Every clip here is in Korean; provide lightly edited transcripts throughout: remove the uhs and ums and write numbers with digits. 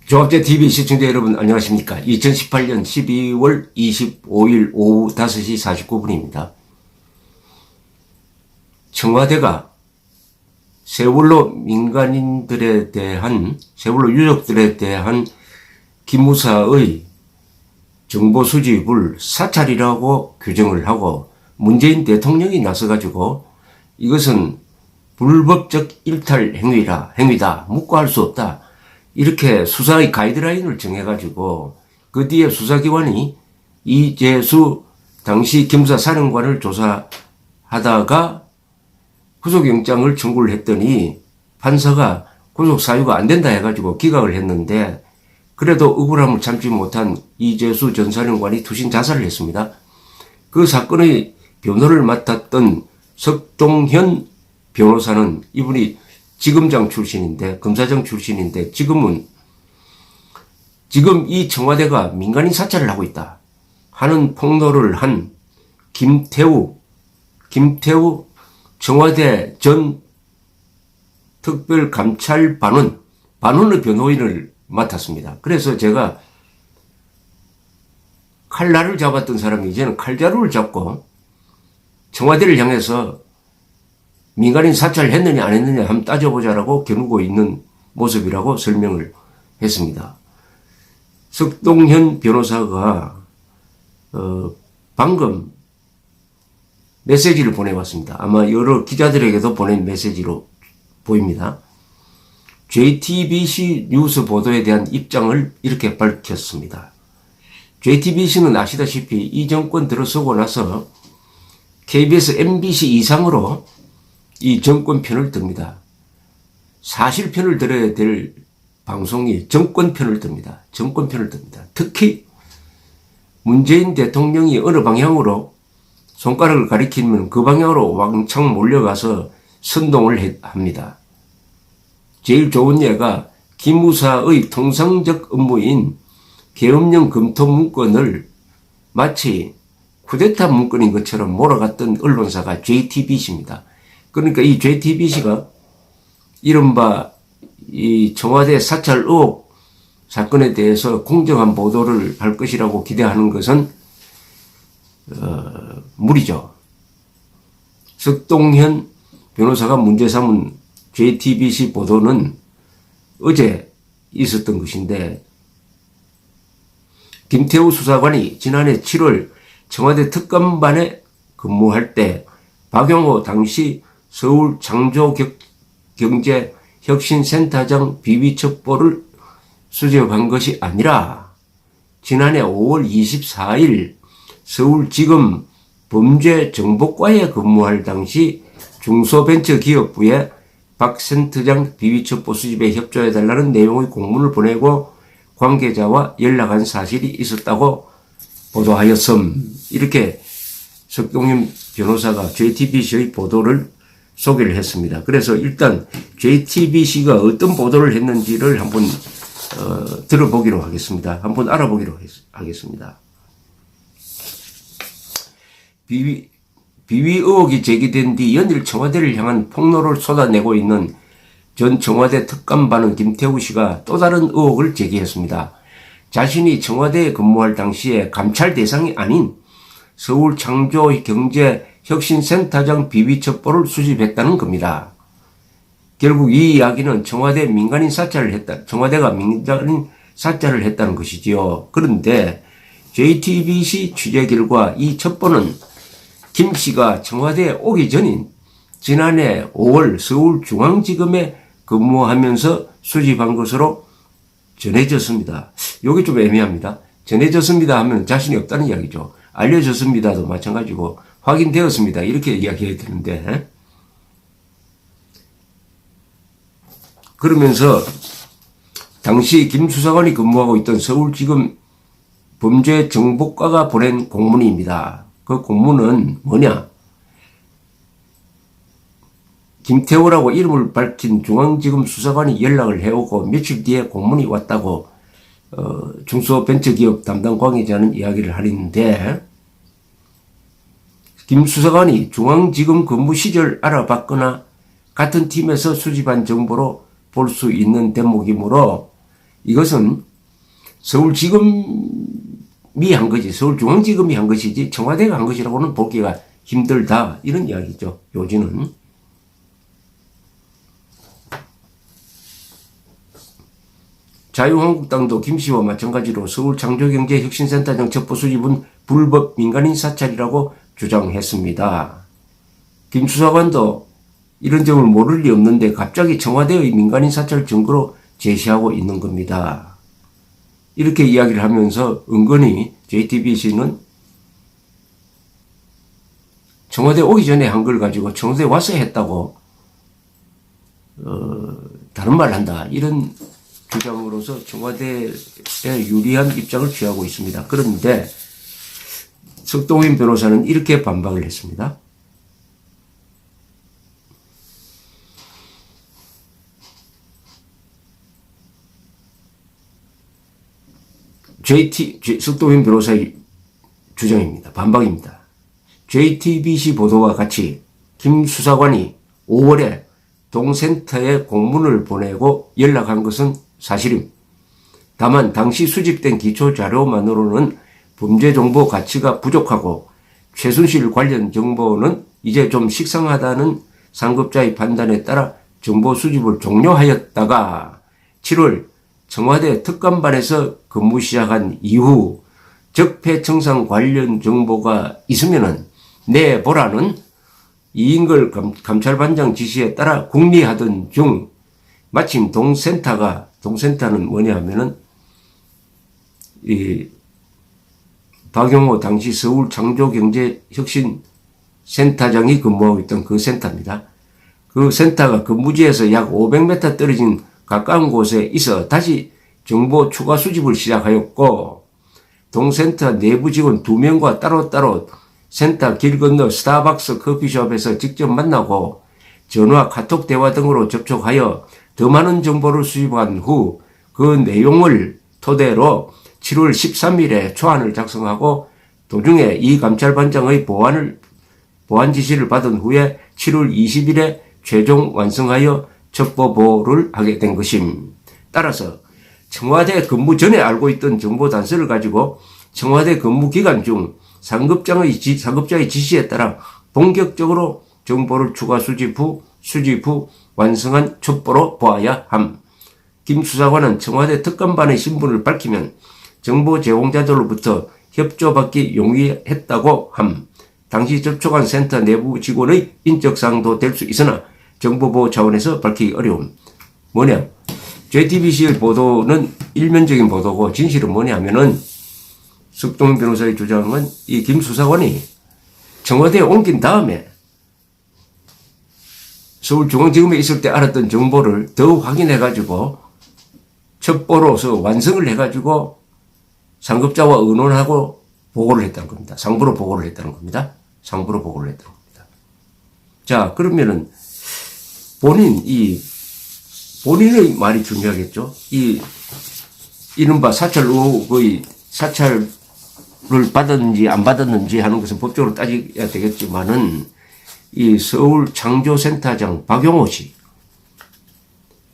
조합제TV 시청자 여러분 안녕하십니까. 2018년 12월 25일 오후 5시 49분입니다. 청와대가 세월호 민간인들에 대한, 세월호 유족들에 대한 기무사의 정보 수집을 사찰이라고 규정을 하고 문재인 대통령이 나서가지고 이것은 불법적 일탈 행위다. 묵과할 수 없다. 이렇게 수사의 가이드라인을 정해가지고 그 뒤에 수사기관이 이재수 당시 기무사 사령관을 조사하다가 구속영장을 청구를 했더니 판사가 구속 사유가 안 된다 해가지고 기각을 했는데 그래도 억울함을 참지 못한 이재수 전 사령관이 투신 자살을 했습니다. 그 사건의 변호를 맡았던 석동현 변호사는 이분이 지검장 출신인데, 검사장 출신인데, 지금 이 청와대가 민간인 사찰을 하고 있다 하는 폭로를 한 김태우 청와대 전 특별감찰반원의 변호인을 맡았습니다. 그래서 제가 칼날을 잡았던 사람이 이제는 칼자루를 잡고 청와대를 향해서 민간인 사찰을 했느냐 안 했느냐 한번 따져보자라고 겨누고 있는 모습이라고 설명을 했습니다. 석동현 변호사가 방금 메시지를 보내왔습니다. 아마 여러 기자들에게도 보낸 메시지로 보입니다. JTBC 뉴스 보도에 대한 입장을 이렇게 밝혔습니다. JTBC는 아시다시피 이 정권 들어서고 나서 KBS, MBC 이상으로 이 정권 편을 듭니다. 사실 편을 들어야 될 방송이 정권 편을 듭니다. 정권 편을 듭니다. 특히 문재인 대통령이 어느 방향으로 손가락을 가리키면 그 방향으로 왕창 몰려가서 선동을 합니다. 제일 좋은 예가 기무사의 통상적 업무인 계엄령 검토 문건을 마치 쿠데타 문건인 것처럼 몰아갔던 언론사가 JTBC입니다. 그러니까 이 JTBC가 이른바 이 청와대 사찰 의혹 사건에 대해서 공정한 보도를 할 것이라고 기대하는 것은 무리죠. 석동현 변호사가 문제 삼은 JTBC 보도는 어제 있었던 것인데 김태우 수사관이 지난해 7월 청와대 특감반에 근무할 때 박용호 당시 서울 창조경제혁신센터장 비위첩보를 수집한 것이 아니라 지난해 5월 24일 서울지검 범죄정보과에 근무할 당시 중소벤처기업부에 박 센터장 비위첩보 수집에 협조해달라는 내용의 공문을 보내고 관계자와 연락한 사실이 있었다고 보도하였음. 이렇게 석동현 변호사가 JTBC의 보도를 소개를 했습니다. 그래서 일단 JTBC가 어떤 보도를 했는지를 한번 들어보기로 하겠습니다. 한번 알아보기로 하겠습니다. 비위 의혹이 제기된 뒤 연일 청와대를 향한 폭로를 쏟아내고 있는 전 청와대 특감반원 김태우 씨가 또 다른 의혹을 제기했습니다. 자신이 청와대에 근무할 당시에 감찰 대상이 아닌 서울창조경제혁신센터장 비위첩보를 수집했다는 겁니다. 결국 이 이야기는 청와대가 민간인 사찰을 했다는 것이지요. 그런데 JTBC 취재 결과 이 첩보는 김 씨가 청와대에 오기 전인 지난해 5월 서울중앙지검에 근무하면서 수집한 것으로 전해졌습니다. 여기 좀 애매합니다. 전해졌습니다 하면 자신이 없다는 이야기죠. 알려졌습니다도 마찬가지고 확인되었습니다. 이렇게 이야기해야 되는데 그러면서 당시 김 수사관이 근무하고 있던 서울지검 범죄정보과가 보낸 공문입니다. 그 공문은 뭐냐? 김태우라고 이름을 밝힌 중앙지검 수사관이 연락을 해오고 며칠 뒤에 공문이 왔다고 중소벤처기업 담당 관계자는 이야기를 하는데 김 수사관이 중앙지검 근무 시절 알아봤거나 같은 팀에서 수집한 정보로 볼 수 있는 대목이므로 이것은 서울지검이 한 거지, 서울중앙지검이 한 것이지 청와대가 한 것이라고는 보기가 힘들다, 이런 이야기죠. 요지는. 자유한국당도 김씨와 마찬가지로 서울창조경제혁신센터장 첩보 수집은 불법 민간인 사찰이라고 주장했습니다. 김 수사관도 이런 점을 모를 리 없는데 갑자기 청와대의 민간인 사찰 증거로 제시하고 있는 겁니다. 이렇게 이야기를 하면서 은근히 JTBC는 청와대 오기 전에 한 걸 가지고 청와대 와서 했다고 다른 말 한다, 이런 주장으로서 청와대에 유리한 입장을 취하고 있습니다. 그런데 석동인 변호사는 이렇게 반박을 했습니다. 석동인 변호사의 주장입니다. 반박입니다. JTBC 보도와 같이 김 수사관이 5월에 동센터에 공문을 보내고 연락한 것은 사실임. 다만 당시 수집된 기초 자료만으로는 범죄 정보 가치가 부족하고 최순실 관련 정보는 이제 좀 식상하다는 상급자의 판단에 따라 정보 수집을 종료하였다가 7월 청와대 특감반에서 근무 시작한 이후 적폐청산 관련 정보가 있으면은 내보라는 이인걸 감찰반장 지시에 따라 궁리하던 중 마침 동센터는 뭐냐 하면은 이 박용호 당시 서울창조경제혁신센터장이 근무하고 있던 그 센터입니다. 그 센터가 근무지에서 약 500m 떨어진 가까운 곳에 있어 다시 정보 추가 수집을 시작하였고, 동센터 내부 직원 2명과 따로따로 센터 길 건너 스타벅스 커피숍에서 직접 만나고 전화, 카톡 대화 등으로 접촉하여 더 많은 정보를 수집한 후 그 내용을 토대로 7월 13일에 초안을 작성하고 도중에 이 감찰반장의 보완 지시를 받은 후에 7월 20일에 최종 완성하여 첩보보를 하게 된 것임. 따라서 청와대 근무 전에 알고 있던 정보 단서를 가지고 청와대 근무 기간 중 상급자의 지시에 따라 본격적으로 정보를 추가 수집 후 완성한 첩보로 보아야 함. 김 수사관은 청와대 특감반의 신분을 밝히면 정보 제공자들로부터 협조받기 용이했다고 함. 당시 접촉한 센터 내부 직원의 인적사항도 될 수 있으나 정보보호 차원에서 밝히기 어려움. 뭐냐? JTBC의 보도는 일면적인 보도고 진실은 뭐냐 하면은 석동인 변호사의 주장은 이 김 수사관이 청와대에 옮긴 다음에 서울중앙지검에 있을 때 알았던 정보를 더 확인해가지고 첩보로서 완성을 해가지고 상급자와 의논하고 보고를 했다는 겁니다. 상부로 보고를 했다는 겁니다. 상부로 보고를 했다는 겁니다. 자, 그러면은 본인의 말이 중요하겠죠. 이른바 사찰 의혹의 사찰을 받았는지 안 받았는지 하는 것은 법적으로 따져야 되겠지만은 이 서울 창조센터장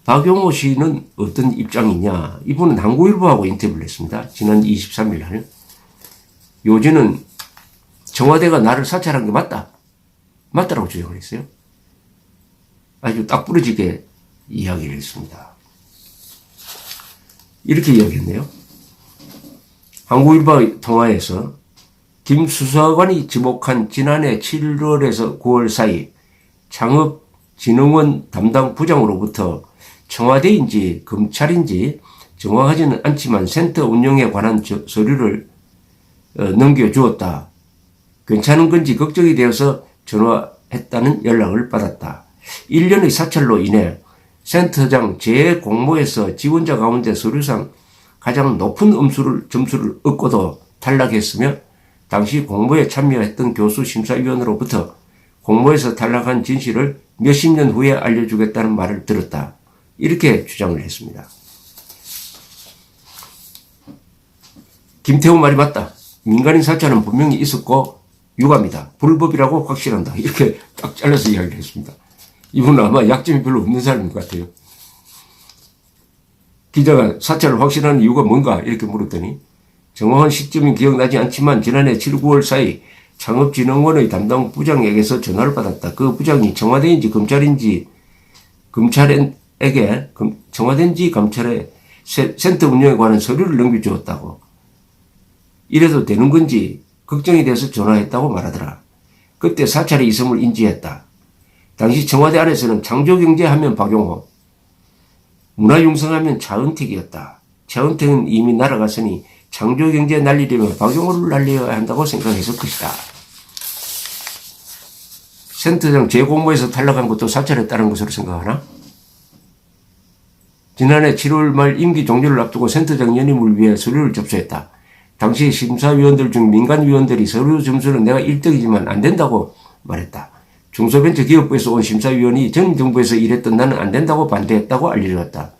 박용호 씨는 어떤 입장이냐. 이분은 한국일보하고 인터뷰를 했습니다. 지난 23일 날. 요지는 청와대가 나를 사찰한 게 맞다라고 주장을 했어요. 아주 딱 부러지게 이야기를 했습니다. 이렇게 이야기했네요. 한국일보 통화에서 김 수사관이 지목한 지난해 7월에서 9월 사이 창업진흥원 담당 부장으로부터 청와대인지 검찰인지 정확하지는 않지만 센터 운영에 관한 서류를 넘겨주었다. 괜찮은 건지 걱정이 되어서 전화했다는 연락을 받았다. 1년의 사찰로 인해 센터장 재공모에서 지원자 가운데 서류상 가장 높은 점수를 얻고도 탈락했으며 당시 공모에 참여했던 교수 심사위원으로부터 공모에서 탈락한 진실을 몇십 년 후에 알려주겠다는 말을 들었다. 이렇게 주장을 했습니다. 김태우 말이 맞다. 민간인 사찰은 분명히 있었고 유감이다. 불법이라고 확신한다. 이렇게 딱 잘라서 이야기를 했습니다. 이분은 아마 약점이 별로 없는 사람인 것 같아요. 기자가 사찰을 확신하는 이유가 뭔가 이렇게 물었더니 정확한 시점이 기억나지 않지만 지난해 7, 9월 사이 창업진흥원의 담당 부장에게서 전화를 받았다. 그 부장이 청와대인지 검찰인지 검찰에게 청와대인지 검찰에 센터 운영에 관한 서류를 넘겨주었다고. 이래도 되는 건지 걱정이 돼서 전화했다고 말하더라. 그때 사찰의 있음을 인지했다. 당시 청와대 안에서는 창조경제하면 박용호, 문화융성하면 차은택이었다. 차은택은 이미 날아갔으니 창조경제 날리려면 박용호를 날려야 한다고 생각했을 것이다. 센터장 재공모에서 탈락한 것도 사찰했다는 것으로 생각하나? 지난해 7월 말 임기 종료를 앞두고 센터장 연임을 위해 서류를 접수했다. 당시 심사위원들 중 민간위원들이 서류 점수는 내가 1등이지만 안 된다고 말했다. 중소벤처기업부에서 온 심사위원이 전 정부에서 일했던 나는 안 된다고 반대했다고 알려주었다.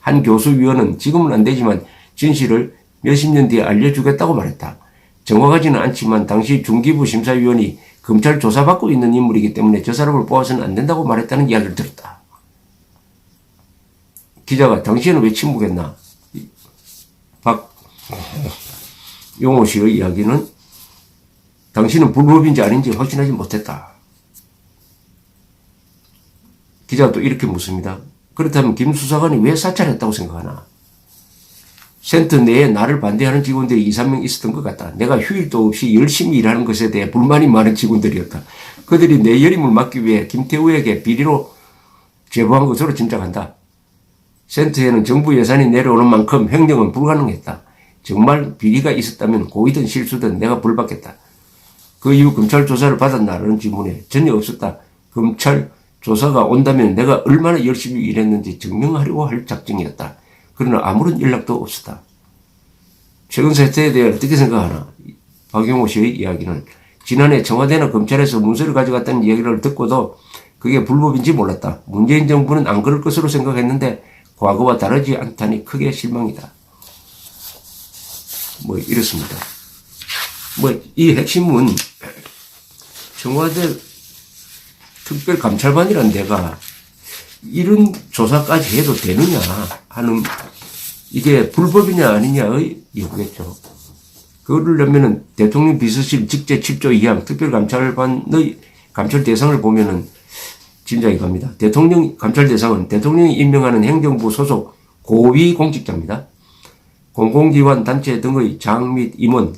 한 교수위원은 지금은 안 되지만 진실을 몇십 년 뒤에 알려주겠다고 말했다. 정확하지는 않지만 당시 중기부 심사위원이 검찰 조사받고 있는 인물이기 때문에 저 사람을 뽑아서는 안 된다고 말했다는 이야기를 들었다. 기자가 당시에는 왜 침묵했나? 박용호 씨의 이야기는 당신은 불법인지 아닌지 확신하지 못했다. 기자가 또 이렇게 묻습니다. 그렇다면 김 수사관이 왜 사찰했다고 생각하나? 센터 내에 나를 반대하는 직원들이 2, 3명 있었던 것 같다. 내가 휴일도 없이 열심히 일하는 것에 대해 불만이 많은 직원들이었다. 그들이 내 연임을 막기 위해 김태우에게 비리로 제보한 것으로 짐작한다. 센터에는 정부 예산이 내려오는 만큼 횡령은 불가능했다. 정말 비리가 있었다면 고의든 실수든 내가 벌받겠다. 그 이후 검찰 조사를 받았나라는 질문에 전혀 없었다. 검찰 조사가 온다면 내가 얼마나 열심히 일했는지 증명하려고 할 작정이었다. 그러나 아무런 연락도 없었다. 최근 사태에 대해 어떻게 생각하나? 박용호 씨의 이야기는 지난해 청와대나 검찰에서 문서를 가져갔다는 이야기를 듣고도 그게 불법인지 몰랐다. 문재인 정부는 안 그럴 것으로 생각했는데 과거와 다르지 않다니 크게 실망이다. 뭐 이렇습니다. 뭐 이 핵심은 청와대 특별감찰반이라는 데가 이런 조사까지 해도 되느냐 하는, 이게 불법이냐 아니냐의 여부겠죠. 그거를 내면은 대통령 비서실 직제 7조 2항 특별감찰반의 감찰 대상을 보면은 짐작이 갑니다. 대통령 감찰 대상은 대통령이 임명하는 행정부 소속 고위 공직자입니다. 공공기관 단체 등의 장 및 임원,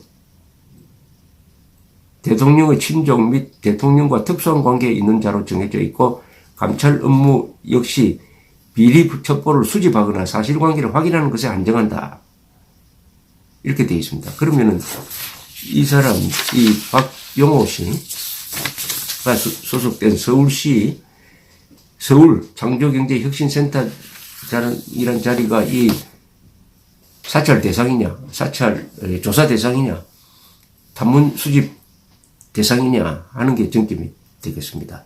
대통령의 친족 및 대통령과 특수한 관계에 있는 자로 정해져 있고 감찰 업무 역시 비리 첩보를 수집하거나 사실관계를 확인하는 것에 한정한다. 이렇게 되어 있습니다. 그러면은 이 사람, 이 박용호 씨가 소속된 서울시 서울 창조경제혁신센터이란 자리가 이 사찰 대상이냐, 사찰 조사 대상이냐, 단문 수집 대상이냐 하는 게 정점이 되겠습니다.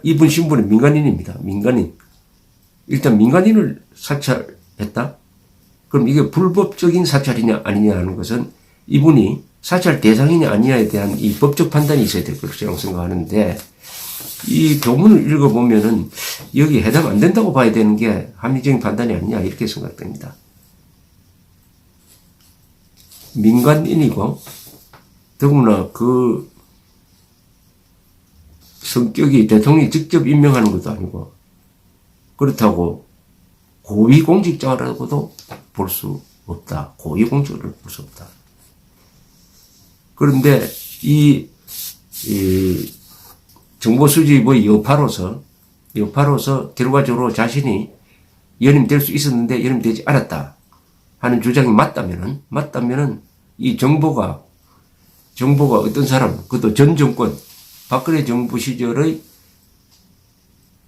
이분 신분은 민간인입니다. 민간인. 일단 민간인을 사찰했다? 그럼 이게 불법적인 사찰이냐 아니냐 하는 것은 이분이 사찰 대상이냐 아니냐에 대한 이 법적 판단이 있어야 될 것이라고 생각하는데, 이 교문을 읽어보면은 여기 해당 안 된다고 봐야 되는 게 합리적인 판단이 아니냐 이렇게 생각됩니다. 민간인이고 더구나 그 성격이 대통령이 직접 임명하는 것도 아니고 그렇다고 고위공직자라고도 볼 수 없다. 고위공직을 볼 수 없다. 그런데 이 정보 수집의 여파로서 결과적으로 자신이 연임될 수 있었는데 연임되지 않았다 하는 주장이 맞다면은 이 정보가 어떤 사람, 그것도 전 정권, 박근혜 정부 시절의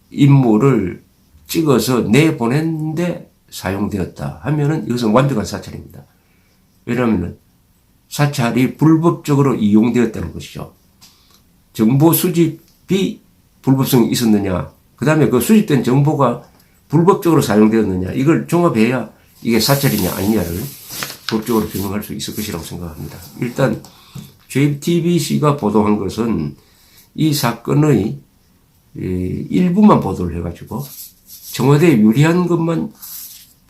인물을 찍어서 내보냈는데 사용되었다 하면은 이것은 완벽한 사찰입니다. 왜냐하면 사찰이 불법적으로 이용되었다는 것이죠. 정보 수집이 불법성이 있었느냐, 그 다음에 그 수집된 정보가 불법적으로 사용되었느냐, 이걸 종합해야 이게 사찰이냐 아니냐를 법적으로 규명할 수 있을 것이라고 생각합니다. 일단 JTBC가 보도한 것은 이 사건의 일부만 보도를 해가지고 청와대에 유리한 것만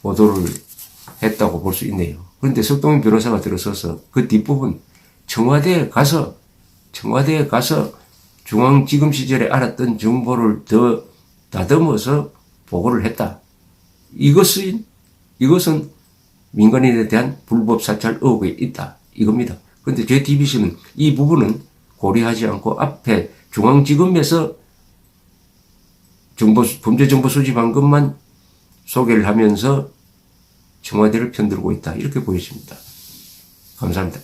보도를 했다고 볼 수 있네요. 그런데 석동인 변호사가 들어서서 그 뒷부분 청와대에 가서 중앙지검 시절에 알았던 정보를 더 다듬어서 보고를 했다. 이것은 민간인에 대한 불법 사찰 의혹이 있다. 이겁니다. 그런데 JTBC는 이 부분은 고려하지 않고 앞에 중앙지검에서 범죄 정보 수집한 것만 소개를 하면서 청와대를 편들고 있다. 이렇게 보여집니다. 감사합니다.